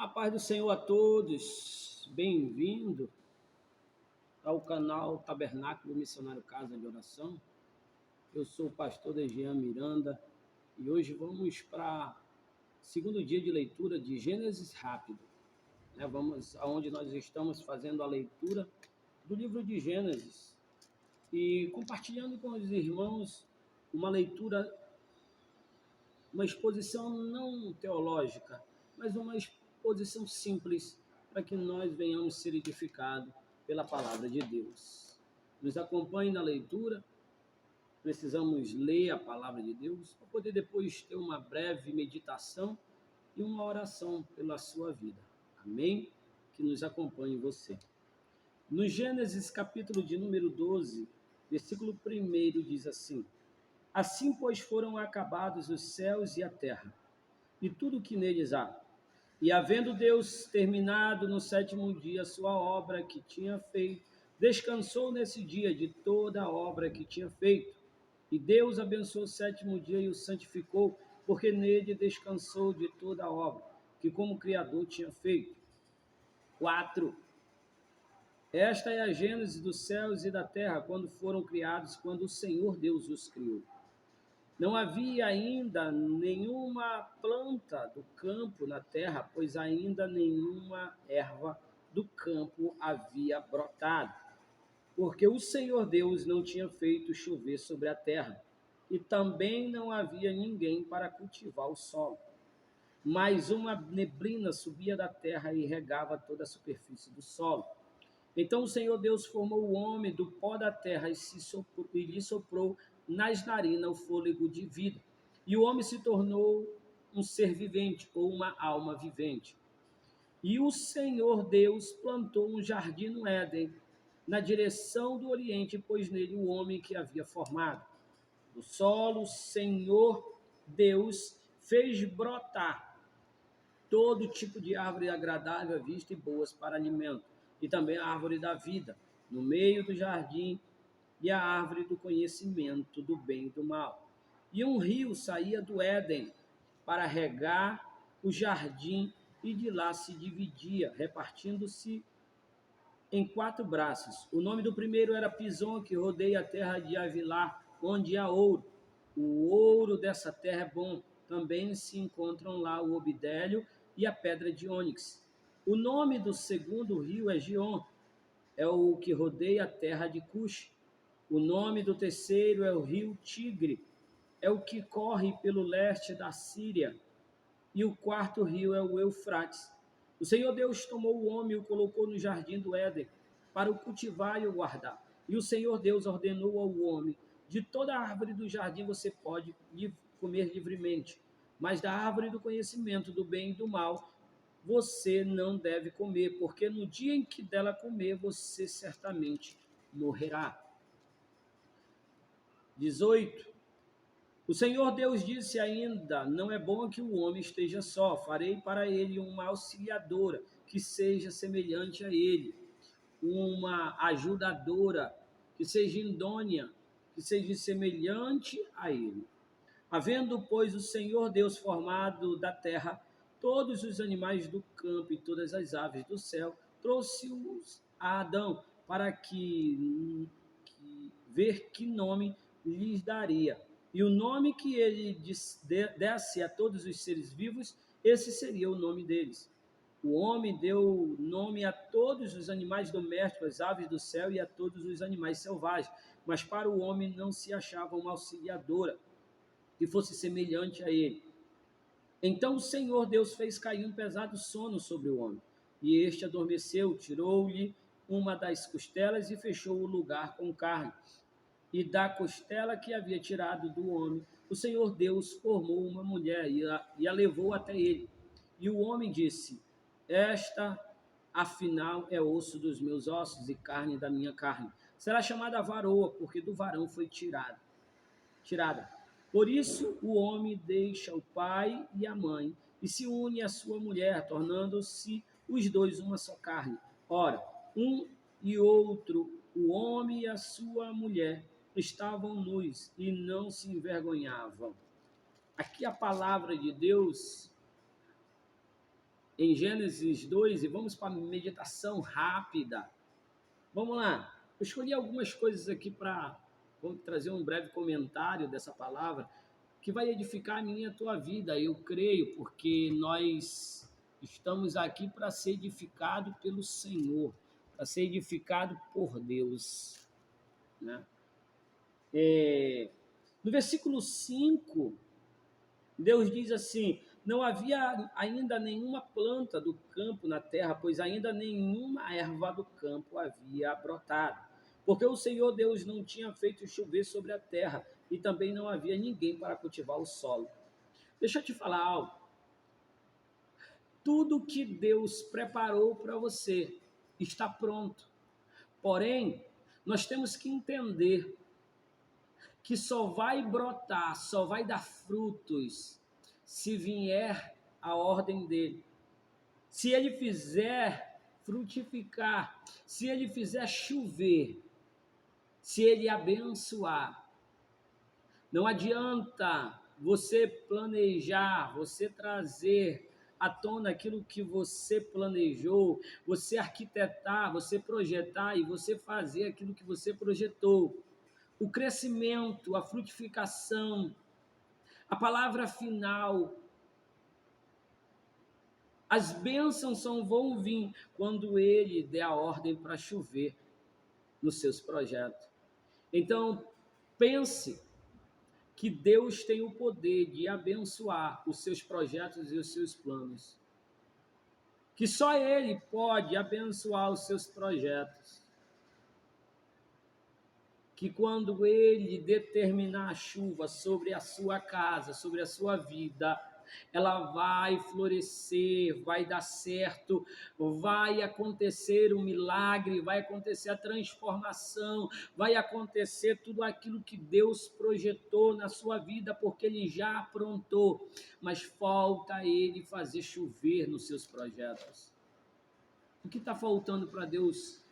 A paz do Senhor a todos, bem-vindo ao canal Tabernáculo Missionário Casa de Oração. Eu sou o pastor Dejean Miranda e hoje vamos para o segundo dia de leitura de Gênesis rápido. Vamos aonde nós estamos fazendo a leitura do livro de Gênesis e compartilhando com os irmãos uma leitura, uma exposição não teológica, mas uma exposição simples para que nós venhamos ser edificados pela palavra de Deus. Nos acompanhe na leitura, precisamos ler a palavra de Deus para poder depois ter uma breve meditação e uma oração pela sua vida. Amém? Que nos acompanhe você. No Gênesis capítulo de número 12, versículo 1 diz assim: Assim, pois, foram acabados os céus e a terra, e tudo o que neles há. E havendo Deus terminado no sétimo dia a sua obra que tinha feito, descansou nesse dia de toda a obra que tinha feito. E Deus abençoou o sétimo dia e o santificou, porque nele descansou de toda a obra que como Criador tinha feito. 4. Esta é a gênese dos céus e da terra, quando foram criados, quando o Senhor Deus os criou. Não havia ainda nenhuma planta do campo na terra, pois ainda nenhuma erva do campo havia brotado, porque o Senhor Deus não tinha feito chover sobre a terra, e também não havia ninguém para cultivar o solo. Mas uma neblina subia da terra e regava toda a superfície do solo. Então o Senhor Deus formou o homem do pó da terra e lhe soprou nas narinas o fôlego de vida. E o homem se tornou um ser vivente, ou uma alma vivente. E o Senhor Deus plantou um jardim no Éden, na direção do Oriente, pôs nele o homem que havia formado. Do solo, o Senhor Deus fez brotar todo tipo de árvore agradável à vista e boas para alimento, e também a árvore da vida, no meio do jardim, e a árvore do conhecimento do bem e do mal. E um rio saía do Éden para regar o jardim, e de lá se dividia, repartindo-se em 4 braços. O nome do primeiro era Pison, que rodeia a terra de Avilá, onde há ouro. O ouro dessa terra é bom. Também se encontram lá o obidélio e a pedra de ônix. O nome do segundo rio é Gion, é o que rodeia a terra de Cush. O nome do terceiro é o rio Tigre, é o que corre pelo leste da Síria. E o quarto rio é o Eufrates. O Senhor Deus tomou o homem e o colocou no jardim do Éden para o cultivar e o guardar. E o Senhor Deus ordenou ao homem: de toda árvore do jardim você pode comer livremente, mas da árvore do conhecimento do bem e do mal você não deve comer, porque no dia em que dela comer você certamente morrerá. 18. O Senhor Deus disse ainda: não é bom que o homem esteja só, farei para ele uma auxiliadora, que seja semelhante a ele, uma ajudadora, que seja idônea, que seja semelhante a ele. Havendo, pois, o Senhor Deus formado da terra todos os animais do campo e todas as aves do céu, trouxe-os a Adão para ver que nome lhes daria. E o nome que ele desse a todos os seres vivos, esse seria o nome deles. O homem deu nome a todos os animais domésticos, às aves do céu e a todos os animais selvagens, mas para o homem não se achava uma auxiliadora que fosse semelhante a ele. Então o Senhor Deus fez cair um pesado sono sobre o homem, e este adormeceu, tirou-lhe uma das costelas e fechou o lugar com carne. E da costela que havia tirado do homem, o Senhor Deus formou uma mulher e a levou até ele. E o homem disse: esta, afinal, é osso dos meus ossos e carne da minha carne. Será chamada varoa, porque do varão foi tirada. Por isso, o homem deixa o pai e a mãe e se une à sua mulher, tornando-se os dois uma só carne. Ora, um e outro, o homem e a sua mulher, estavam nus e não se envergonhavam. Aqui a palavra de Deus em Gênesis 2 e vamos para a meditação rápida. Vamos lá. Eu escolhi algumas coisas aqui para trazer um breve comentário dessa palavra que vai edificar a minha e a tua vida, eu creio, porque nós estamos aqui para ser edificado pelo Senhor, para ser edificado por Deus, né? No versículo 5, Deus diz assim: não havia ainda nenhuma planta do campo na terra, pois ainda nenhuma erva do campo havia brotado, porque o Senhor Deus não tinha feito chover sobre a terra, e também não havia ninguém para cultivar o solo. Deixa eu te falar algo. Tudo que Deus preparou para você está pronto. Porém, nós temos que entender que só vai brotar, só vai dar frutos se vier a ordem dele. Se ele fizer frutificar, se ele fizer chover, se ele abençoar. Não adianta você planejar, você trazer à tona aquilo que você planejou, você arquitetar, você projetar e você fazer aquilo que você projetou. O crescimento, a frutificação, a palavra final, as bênçãos só vão vir quando ele der a ordem para chover nos seus projetos. Então, pense que Deus tem o poder de abençoar os seus projetos e os seus planos. Que só Ele pode abençoar os seus projetos. Que quando Ele determinar a chuva sobre a sua casa, sobre a sua vida, ela vai florescer, vai dar certo, vai acontecer um milagre, vai acontecer a transformação, vai acontecer tudo aquilo que Deus projetou na sua vida, porque Ele já aprontou, mas falta Ele fazer chover nos seus projetos. O que está faltando para Deus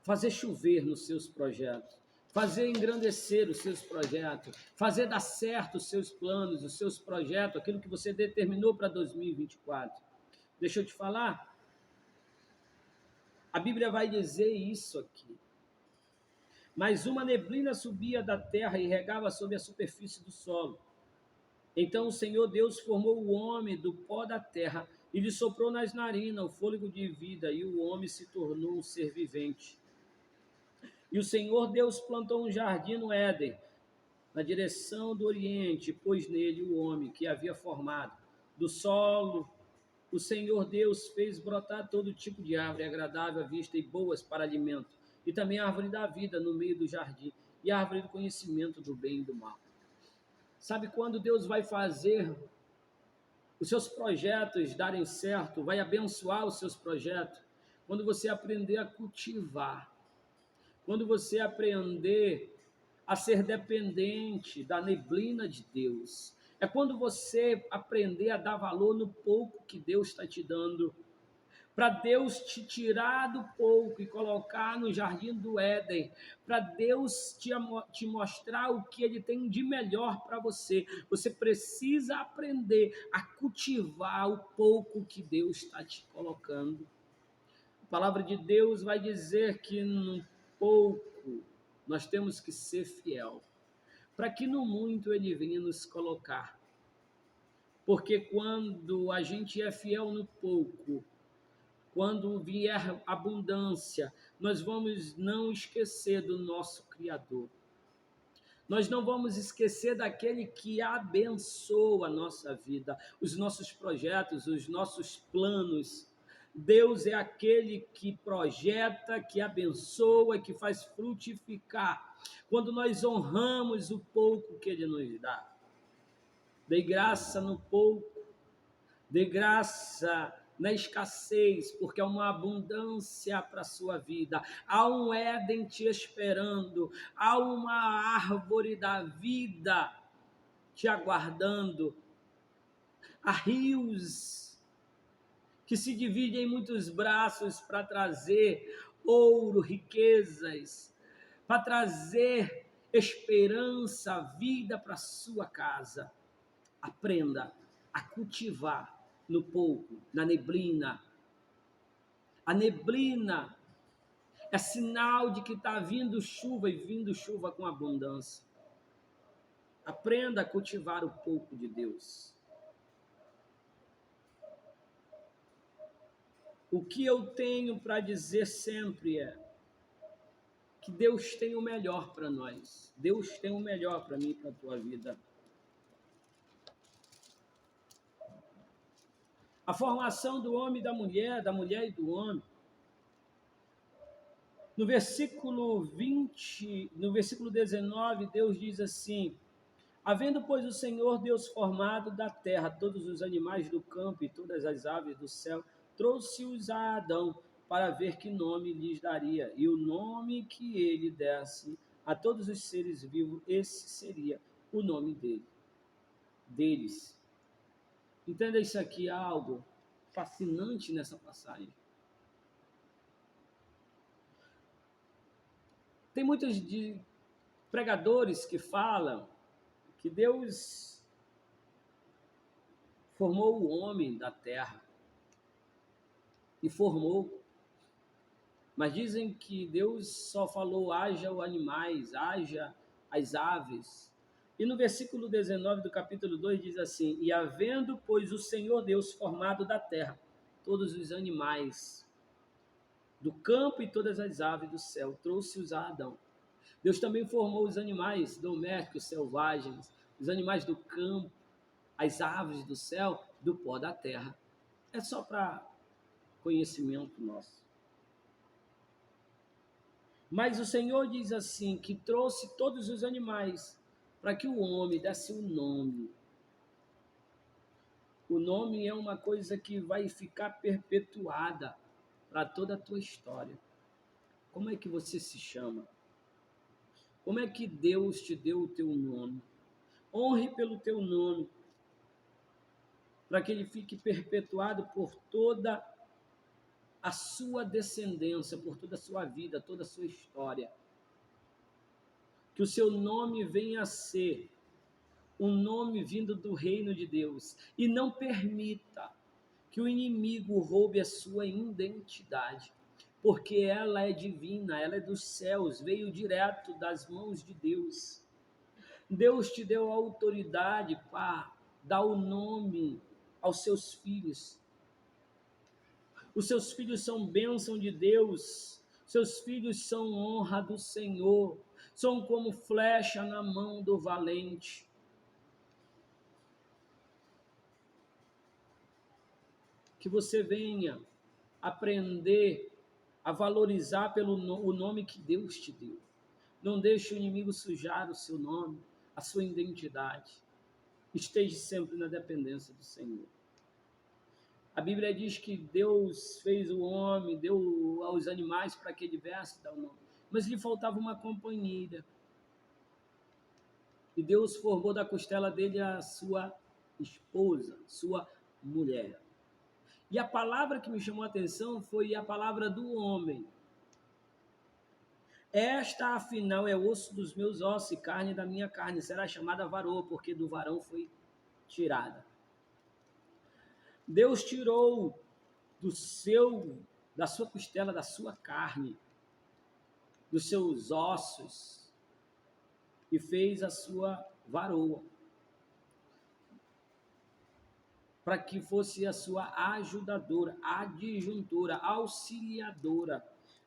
fazer chover nos seus projetos? Fazer engrandecer os seus projetos, fazer dar certo os seus planos, os seus projetos, aquilo que você determinou para 2024. Deixa eu te falar, a Bíblia vai dizer isso aqui. Mas uma neblina subia da terra e regava sobre a superfície do solo. Então o Senhor Deus formou o homem do pó da terra e lhe soprou nas narinas o fôlego de vida, e o homem se tornou um ser vivente. E o Senhor Deus plantou um jardim no Éden, na direção do Oriente, pôs nele o homem que havia formado. Do solo, o Senhor Deus fez brotar todo tipo de árvore agradável à vista e boas para alimento, e também a árvore da vida no meio do jardim, e a árvore do conhecimento do bem e do mal. Sabe quando Deus vai fazer os seus projetos darem certo, vai abençoar os seus projetos? Quando você aprender a cultivar, quando você aprender a ser dependente da neblina de Deus. É quando você aprender a dar valor no pouco que Deus está te dando. Para Deus te tirar do pouco e colocar no jardim do Éden. Para Deus te mostrar o que Ele tem de melhor para você. Você precisa aprender a cultivar o pouco que Deus está te colocando. A palavra de Deus vai dizer que no pouco nós temos que ser fiel, para que no muito Ele venha nos colocar. Porque quando a gente é fiel no pouco, quando vier abundância, nós vamos não esquecer do nosso Criador. Nós não vamos esquecer daquele que abençoa a nossa vida, os nossos projetos, os nossos planos. Deus é aquele que projeta, que abençoa, que faz frutificar. Quando nós honramos o pouco que Ele nos dá. Dê graça no pouco, dê graça na escassez, porque há uma abundância para a sua vida. Há um Éden te esperando, há uma árvore da vida te aguardando. Há rios que se dividem em muitos braços para trazer ouro, riquezas, para trazer esperança, vida para a sua casa. Aprenda a cultivar no pouco, na neblina. A neblina é sinal de que está vindo chuva e vindo chuva com abundância. Aprenda a cultivar o pouco de Deus. O que eu tenho para dizer sempre é que Deus tem o melhor para nós. Deus tem o melhor para mim e para a tua vida. A formação do homem e da mulher e do homem. No versículo 20, no versículo 19, Deus diz assim: havendo, pois, o Senhor Deus formado da terra todos os animais do campo e todas as aves do céu, trouxe-os a Adão para ver que nome lhes daria. E o nome que ele desse a todos os seres vivos, esse seria o nome deles. Entenda isso aqui, algo fascinante nessa passagem. Tem muitos pregadores que falam que Deus formou o homem da terra e formou, mas dizem que Deus só falou haja os animais, haja as aves. E no versículo 19 do capítulo 2 diz assim: e havendo, pois, o Senhor Deus formado da terra todos os animais do campo e todas as aves do céu, trouxe-os a Adão. Deus também formou os animais domésticos, selvagens, os animais do campo, as aves do céu, do pó da terra. É só para conhecimento nosso. Mas o Senhor diz assim, que trouxe todos os animais para que o homem desse um nome. O nome é uma coisa que vai ficar perpetuada para toda a tua história. Como é que você se chama? Como é que Deus te deu o teu nome? Honre pelo teu nome, para que ele fique perpetuado por toda a sua descendência, por toda a sua vida, toda a sua história. Que o seu nome venha a ser um nome vindo do reino de Deus. E não permita que o inimigo roube a sua identidade, porque ela é divina, ela é dos céus, veio direto das mãos de Deus. Deus te deu a autoridade para dar o nome aos seus filhos. Os seus filhos são bênção de Deus, seus filhos são honra do Senhor, são como flecha na mão do valente. Que você venha aprender a valorizar o nome que Deus te deu. Não deixe o inimigo sujar o seu nome, a sua identidade. Esteja sempre na dependência do Senhor. A Bíblia diz que Deus fez o homem, deu aos animais para que ele viesse dar o nome. Mas lhe faltava uma companheira. E Deus formou da costela dele a sua esposa, sua mulher. E a palavra que me chamou a atenção foi a palavra do homem. Esta, afinal, é osso dos meus ossos e carne da minha carne. Será chamada varoa, porque do varão foi tirada. Deus tirou da sua costela, da sua carne, dos seus ossos, e fez a sua varoa, para que fosse a sua ajudadora, adjuntora, auxiliadora,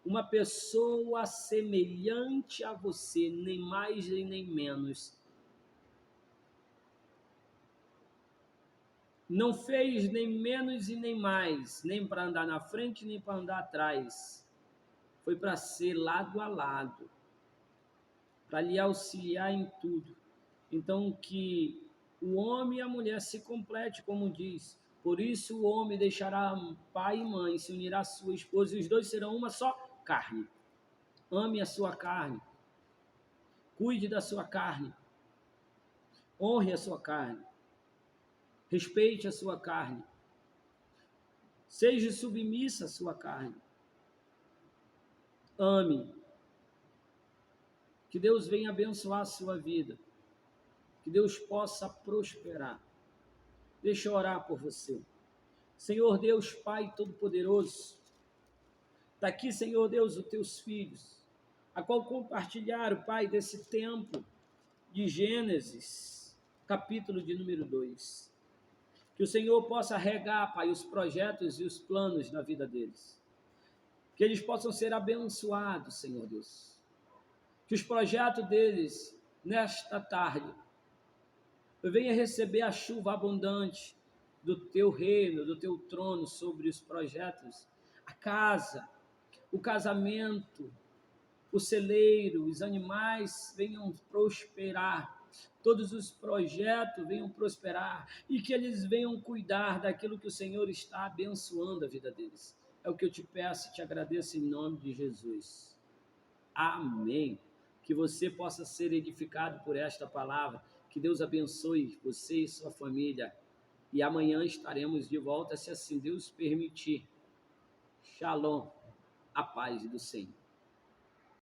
uma pessoa semelhante a você, nem mais e nem menos. Não fez nem menos e nem mais, nem para andar na frente, nem para andar atrás. Foi para ser lado a lado, para lhe auxiliar em tudo. Então, que o homem e a mulher se complete, como diz. Por isso o homem deixará pai e mãe, se unirá à sua esposa, e os dois serão uma só carne. Ame a sua carne. Cuide da sua carne. Honre a sua carne. Respeite a sua carne. Seja submissa à sua carne. Ame. Que Deus venha abençoar a sua vida. Que Deus possa prosperar. Deixa eu orar por você. Senhor Deus, Pai Todo-Poderoso, está aqui, Senhor Deus, os teus filhos, a qual compartilharam, Pai, desse tempo de Gênesis, capítulo de número 2. Que o Senhor possa regar, Pai, os projetos e os planos na vida deles. Que eles possam ser abençoados, Senhor Deus. Que os projetos deles, nesta tarde, venha receber a chuva abundante do teu reino, do teu trono sobre os projetos, a casa, o casamento, o celeiro, os animais venham prosperar, todos os projetos venham prosperar e que eles venham cuidar daquilo que o Senhor está abençoando a vida deles. É o que eu te peço e te agradeço em nome de Jesus. Amém. Que você possa ser edificado por esta palavra. Que Deus abençoe você e sua família. E amanhã estaremos de volta, se assim Deus permitir. Shalom, a paz do Senhor.